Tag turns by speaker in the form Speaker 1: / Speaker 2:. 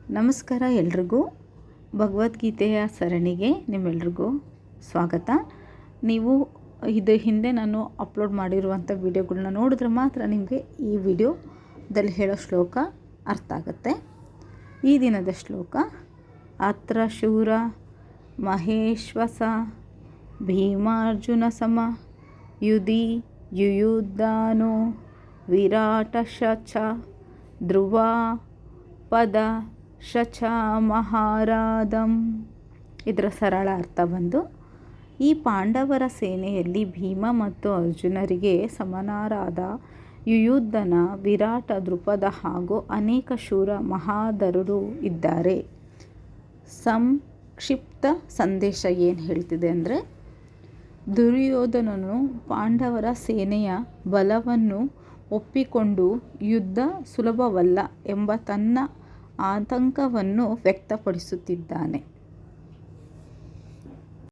Speaker 1: ನಮಸ್ಕಾರ ಎಲ್ರಿಗೂ. ಭಗವದ್ಗೀತೆಯ ಸರಣಿಗೆ ನಿಮ್ಮೆಲ್ರಿಗೂ ಸ್ವಾಗತ. ನೀವು ಹಿಂದೆ ನಾನು ಅಪ್ಲೋಡ್ ಮಾಡಿರುವಂಥ ವಿಡಿಯೋಗಳನ್ನ ನೋಡಿದ್ರೆ ಮಾತ್ರ ನಿಮಗೆ ಈ ವಿಡಿಯೋದಲ್ಲಿ ಹೇಳೋ ಶ್ಲೋಕ ಅರ್ಥ ಆಗುತ್ತೆ. ಈ ದಿನದ ಶ್ಲೋಕ: ಅತ್ರ ಶೂರ ಮಹೇಶ್ವಸ ಭೀಮಾರ್ಜುನ ಸಮ ಯುಧಿ ಯುಯುಧಾನೋ ವಿರಾಟಶ್ಚ ಧ್ರುವ ಪದ ಶಚ ಮಹಾರಾಧಂ. ಇದರ ಸರಳ ಅರ್ಥ ಬಂದು, ಈ ಪಾಂಡವರ ಸೇನೆಯಲ್ಲಿ ಭೀಮ ಮತ್ತು ಅರ್ಜುನರಿಗೆ ಸಮನಾರಾದ ಯುಯುಧನ, ವಿರಾಟ, ದೃಪದ ಹಾಗೂ ಅನೇಕ ಶೂರ ಮಹಾಧರರು ಇದ್ದಾರೆ. ಸಂಕ್ಷಿಪ್ತ ಸಂದೇಶ ಏನು ಹೇಳ್ತಿದೆ ಅಂದರೆ, ದುರ್ಯೋಧನನು ಪಾಂಡವರ ಸೇನೆಯ ಬಲವನ್ನು ಒಪ್ಪಿಕೊಂಡು ಯುದ್ಧ ಸುಲಭವಲ್ಲ ಎಂಬ ತನ್ನ ಆತಂಕವನ್ನು ವ್ಯಕ್ತಪಡಿಸುತ್ತಿದ್ದಾನೆ.